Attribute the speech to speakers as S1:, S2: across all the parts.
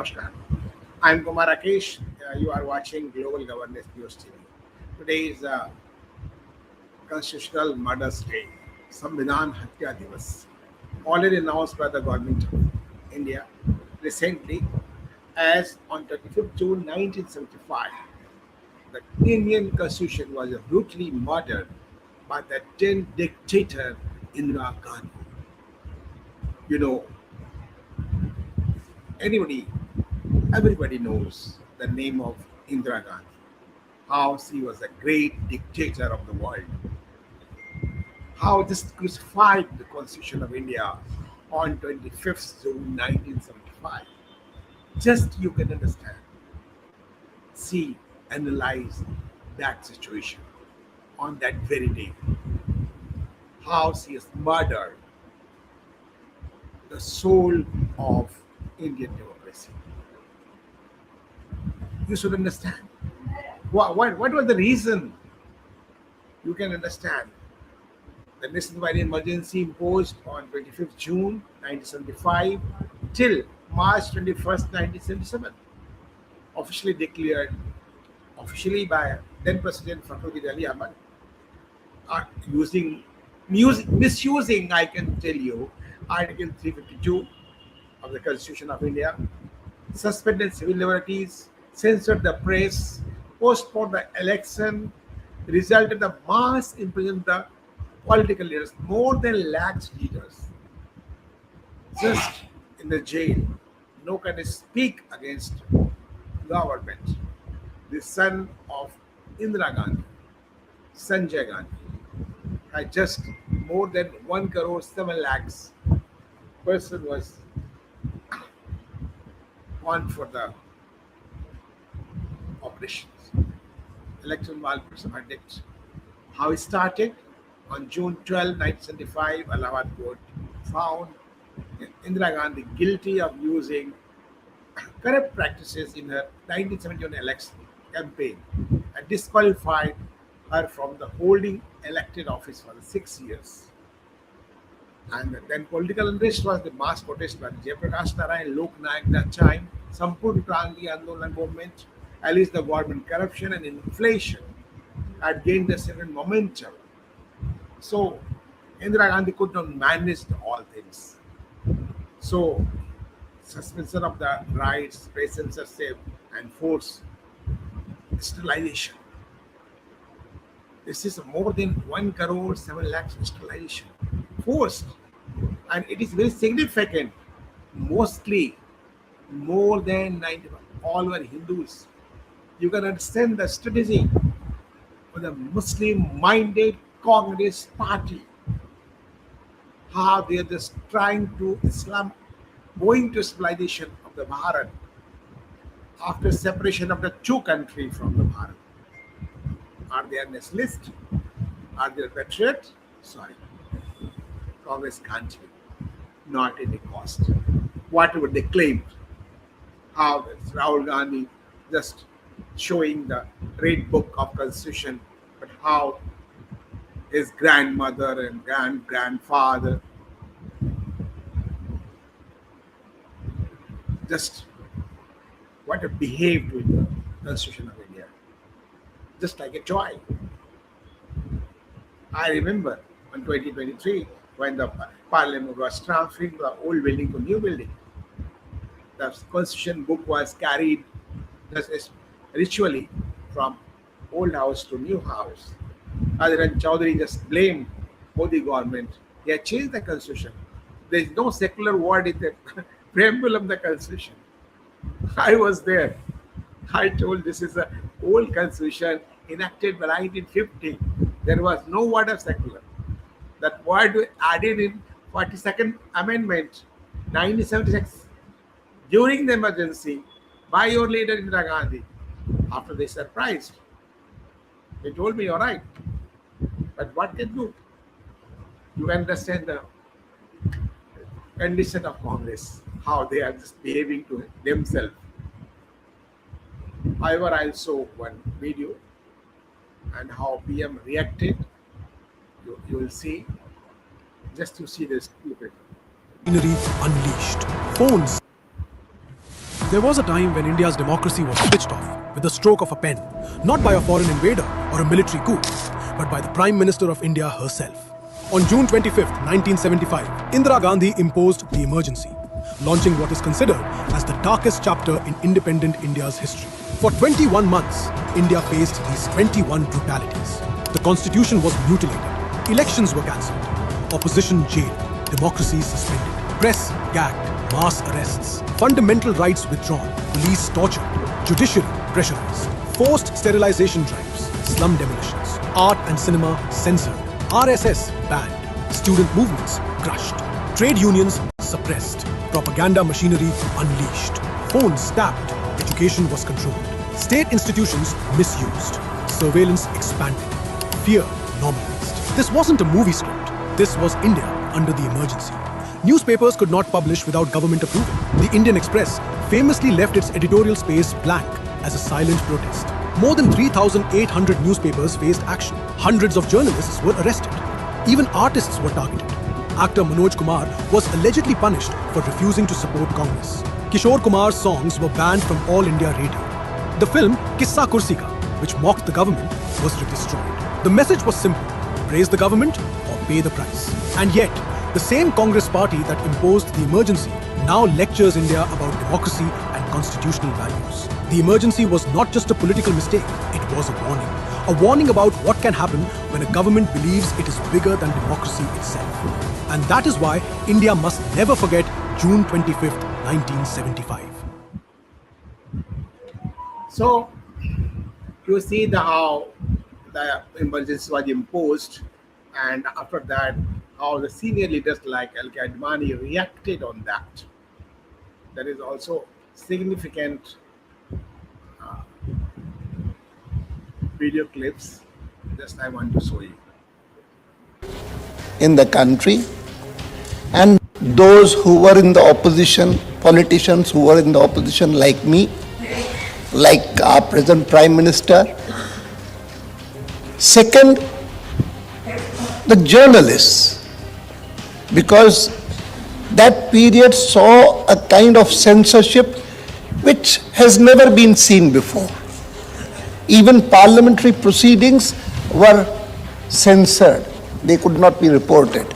S1: Namaskar. I'm Kumar Rakesh. You are watching Global Governance News TV. Today is Constitutional Murders Day, Samvidhan Hatya Divas, already announced by the government of India recently as on 25th June 1975. The Indian Constitution was brutally murdered by the then dictator Indira Gandhi. You know, anybody, everybody knows the name of Indira Gandhi, how she was a great dictator of the world, how this crucified the Constitution of India on 25th June 1975. Just you can understand, see, analyze that situation on that very day, how she has murdered the soul of Indian democracy. You should understand. What was the reason? You can understand. The nationwide emergency imposed on 25th June 1975 till March 21st, 1977, officially declared officially by then President Fakhruddin Ali Ahmad, are misusing, I can tell you, Article 352 of the Constitution of India, suspended civil liberties, censored the press, postponed the election, resulted in the mass imprisonment of the political leaders, more than lakhs leaders, just in the jail. No can speak against government. The son of Indira Gandhi, Sanjay Gandhi, had just more than 1 crore 7 lakhs person was gone for the operations. Election malpractice verdict. How it started? On June 12, 1975, Allahabad court found Indira Gandhi guilty of using corrupt practices in her 1971 election campaign and disqualified her from the holding elected office for the 6 years. And then political unrest was the mass protest by Jayaprakash Narayan, Lok Nayak that time, Sampurna Kranti Andolan movement, at least the government corruption and inflation had gained a certain momentum. So Indira Gandhi could not manage all things. So suspension of the rights, press censorship, and forced sterilization. This is more than 1 crore 7 lakhs sterilization forced, and it is very significant. Mostly, more than 90, all were Hindus. You can understand the strategy of the Muslim-minded Congress party, how they are just trying to Islam, going to civilization of the Bharat after separation of the two countries from the Bharat. Are they a nationalist? Are they a patriot? Sorry. Congress can't be. Not any cost. Whatever they claimed. How Rahul Gandhi just showing the great book of Constitution, but how his grandmother and grandfather just what have behaved with the Constitution of India. Just like a toy. I remember in 2023 when the parliament was transferring the old building to new building. The constitution book was carried just ritually from old house to new house. Adhiran Chaudhary just blamed Modi government. They had changed the constitution. There is no secular word in the preamble of the constitution. I was there. I told this is an old constitution enacted by 1950. There was no word of secular. That word was added in 42nd Amendment, 1976, during the emergency by your leader Indira Gandhi. After they surprised, they told me, all right, but what can do? You understand the condition of Congress, how they are just behaving to themselves. However, I'll show one video and how PM reacted. You will see. Just to see this. Look at it.
S2: Machinery unleashed. Phones. There was a time when India's democracy was switched off with the stroke of a pen, not by a foreign invader or a military coup, but by the Prime Minister of India herself. On June 25th, 1975, Indira Gandhi imposed the emergency, launching what is considered as the darkest chapter in independent India's history. For 21 months, India faced these 21 brutalities. The constitution was mutilated, elections were cancelled, opposition jailed, democracy suspended, press gagged, mass arrests, fundamental rights withdrawn, police tortured, judiciary pressurized, forced sterilization drives, slum demolitions, art and cinema censored, RSS banned, student movements crushed, trade unions suppressed, propaganda machinery unleashed, phones tapped, education was controlled, state institutions misused, surveillance expanded, fear normalized. This wasn't a movie script. This was India under the emergency. Newspapers could not publish without government approval. The Indian Express famously left its editorial space blank as a silent protest. More than 3,800 newspapers faced action. Hundreds of journalists were arrested. Even artists were targeted. Actor Manoj Kumar was allegedly punished for refusing to support Congress. Kishore Kumar's songs were banned from All India Radio. The film Kissa Kursi Ka, which mocked the government, was destroyed. The message was simple: praise the government or pay the price. And yet, the same Congress party that imposed the emergency now lectures India about democracy and constitutional values. The emergency was not just a political mistake, it was a warning. A warning about what can happen when a government believes it is bigger than democracy itself. And that is why India must never forget June 25th, 1975.
S1: So, you see how the emergency was imposed, and after that, how the senior leaders like L.K. Advani reacted on that. There is also significant video clips. Just I want to show you.
S3: In the country, and those who were in the opposition, politicians who were in the opposition like me, like our present Prime Minister. Second, the journalists, because that period saw a kind of censorship which has never been seen before. Even parliamentary proceedings were censored. They could not be reported.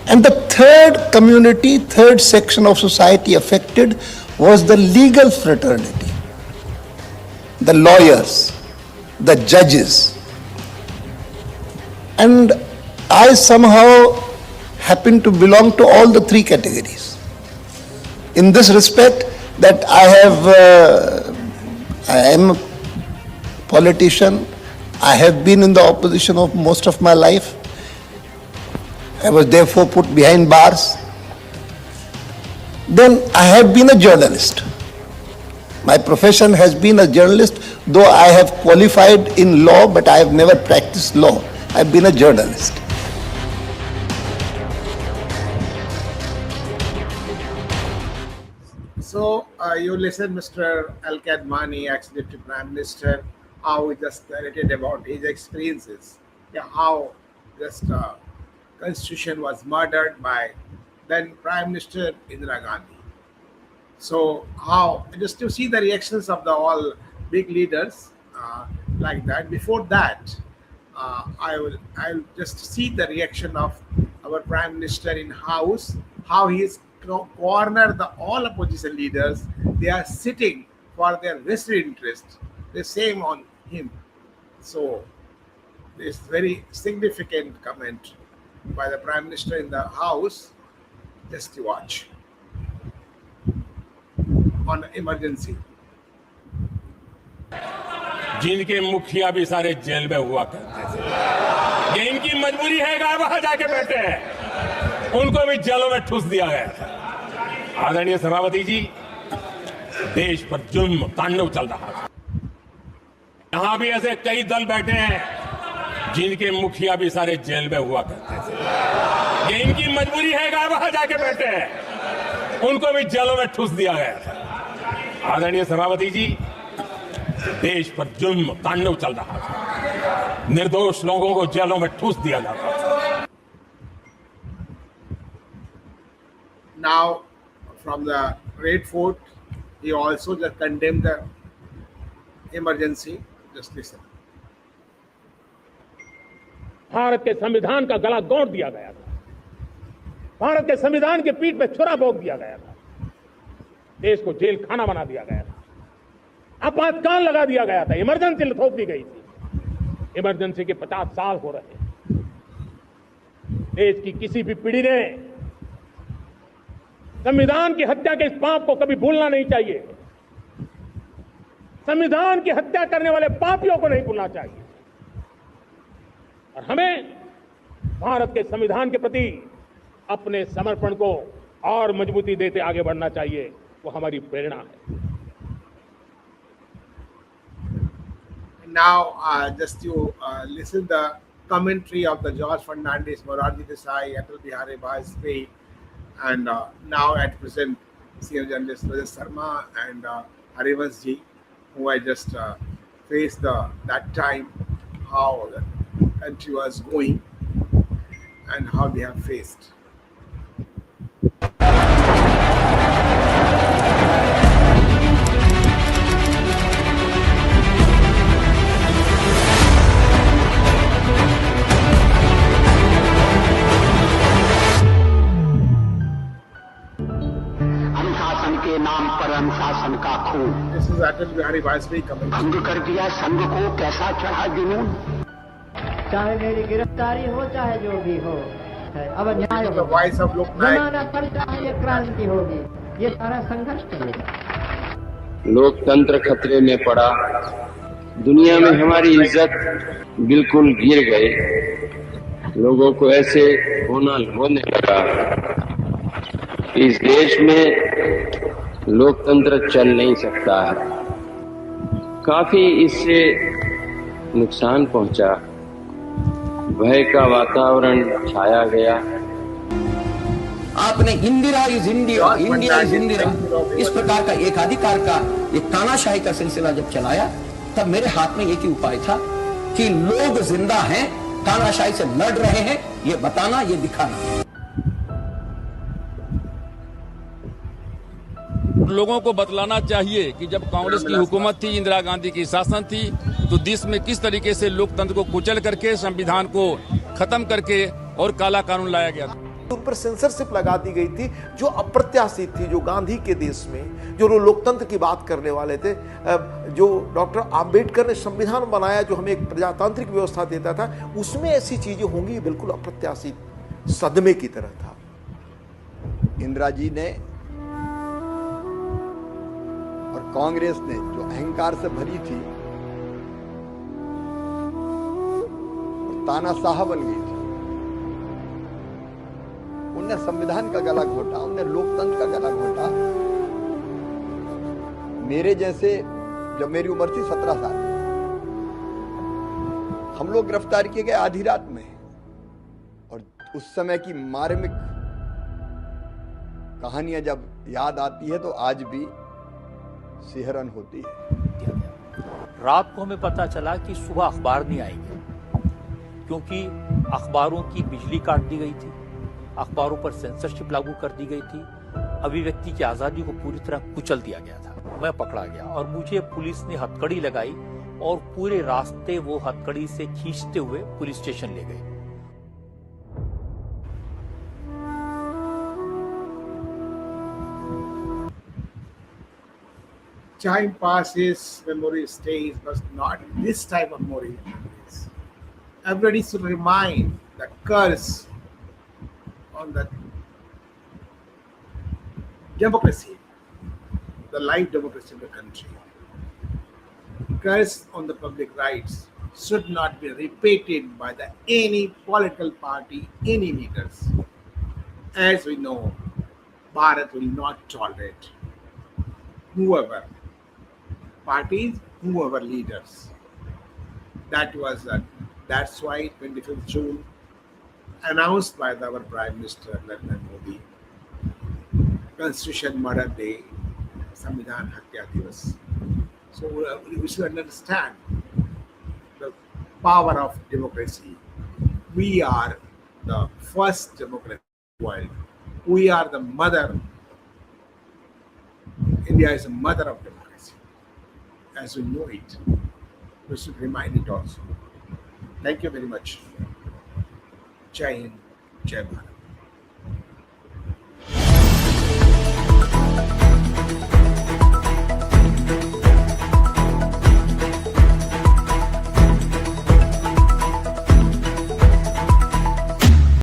S3: And the third community, third section of society affected was the legal fraternity, the lawyers, the judges. And I somehow happen to belong to all the three categories. In this respect, that I am a politician, I have been in the opposition of most of my life. I was therefore put behind bars. Then I have been a journalist. My profession has been a journalist, though I have qualified in law, but I have never practiced law. I have been a journalist.
S1: So you listen, Mr. L.K. Advani, ex-deputy prime minister, how he just narrated about his experiences, how just constitution was murdered by then Prime Minister Indira Gandhi. So how just to see the reactions of the all big leaders like that. Before that, I'll just see the reaction of our Prime Minister in House, how he is cornered the all opposition leaders. They are sitting for their vested interest. The same on him. So this very significant comment by the Prime Minister in the House. Just to watch on emergency.
S4: जिनके मुखिया भी सारे jail में हुआ करते थे, ये इनकी मजबूरी है कि वहां जाके बैठे हैं, उनको भी जेलों में ठूस दिया गया था। आदरणीय सभापति जी, देश पर जुल्म तांडव चल रहा था। यहां भी ऐसे कई दल बैठे हैं जिनके मुखिया भी सारे जेल में हुआ करते थे, ये इनकी मजबूरी है कि वहां जाके बैठे हैं, उनको भी जेलों में ठूस दिया गया था। आदरणीय सभापति जी, देश पर जुल्म तांडव चल रहा था, निर्दोष लोगों को जेलों में ठूस दिया जाता था।
S1: Now, from the Red Fort, He also just condemned the emergency. Just listen.
S5: Bharat के संविधान का गला दौड़ दिया गया था, भारत के संविधान के पीठ पे छुरा भोंक दिया गया था, देश को जेल खाना बना दिया गया था, आपातकाल लगा दिया गया था, इमरजेंसी थोप दी गई थी। इमरजेंसी के 50 साल हो रहे हैं। देश की किसी भी पीढ़ी ने संविधान की हत्या के इस पाप को कभी भूलना नहीं चाहिए। संविधान की हत्या करने वाले पापियों को नहीं भूलना चाहिए। और हमें भारत के संविधान के प्रति अपने समर्पण को और मजबूती देते आगे बढ़ना चाहिए। वो हमारी प्रेरणा है।
S1: Now, just you listen the commentary of the George Fernandez, Morarji Desai, Atal Bihari Vajpayee, and now at present senior journalist Rajat Sharma and Harivansh ji, who I just faced that time how the country was going and how they have faced.
S6: अनुशासन के नाम पर अनुशासन का खून
S1: This is Atal Bihari Vajpayee commentary.
S6: भंग कर दिया संघ को, कैसा चढ़ा जुनून।
S7: चाहे मेरी गिरफ्तारी हो चाहे जो भी हो, अब न्याय
S1: The
S7: होगा,
S1: voice of Loknaik.
S7: जमाना पर चाहे ये क्रांति होगी, ये सारा संघर्ष करेगा।
S8: लोकतंत्र खतरे में पड़ा, दुनिया में हमारी इज्जत बिल्कुल गिर गई। लोगों को ऐसे होने लगा इस देश में लोकतंत्र चल नहीं सकता है। काफी इससे नुकसान पहुंचा, भय का वातावरण छाया गया।
S9: आपने Indira is India, India is Indira, इस प्रकार का एकाधिकार का एक तानाशाही का सिलसिला जब चलाया, तब मेरे हाथ में एक ही उपाय था कि लोग जिंदा हैं, तानाशाही से लड़ रहे हैं, ये बताना, ये दिखाना।
S10: लोगों को बतलाना चाहिए कि जब कांग्रेस की हुकूमत थी, इंदिरा गांधी की शासन थी, तो देश में किस तरीके से लोकतंत्र को कुचल करके, संविधान को खत्म करके और काला कानून लाया गया था।
S11: उन पर सेंसरशिप लगा दी गई थी जो अप्रत्याशित थी, जो गांधी के देश में जो लोकतंत्र की बात करने वाले थे, जो डॉक्टर आम्बेडकर ने संविधान बनाया जो हमें एक प्रजातांत्रिक व्यवस्था देता था, उसमें ऐसी चीजें होंगी बिल्कुल अप्रत्याशित सदमे की तरह था।
S12: इंदिरा जी ने और कांग्रेस ने जो अहंकार से भरी थी और तानाशाह बन गई थी, उनने संविधान का गला घोटा, उनने लोकतंत्र का गला घोटा। मेरे जैसे, जब मेरी उम्र थी 17 साल, हम लोग गिरफ्तार किए गए आधी रात में, और उस समय की मार्मिक कहानियां जब याद आती है तो आज भी सिहरन होती है।
S13: रात को हमें पता चला कि सुबह अखबार नहीं आएंगे, क्योंकि अखबारों की बिजली काट दी गई थी, अखबारों पर सेंसरशिप लागू कर दी गई थी, अभिव्यक्ति की आजादी को पूरी तरह कुचल दिया गया था। मैं पकड़ा गया और मुझे पुलिस ने हथकड़ी लगाई और पूरे रास्ते वो हथकड़ी से खींचते हुए पुलिस स्टेशन ले गए।
S1: Time passes, memory stays, but not this type of memories. Everybody should remind the curse on the democracy, the life democracy of the country. Curse on the public rights should not be repeated by any political party, any leaders. As we know, Bharat will not tolerate whoever parties, whoever leaders. That's why 25th June announced by our Prime Minister Narendra Modi, Constitution Murder Day, Samvidhan Hatya Divas. So we should understand the power of democracy. We are the first democracy in the world. We are the mother India is a mother of democracy. As we know it, we should remind it also. Thank you very much. Jai Hind, Jai Bharat.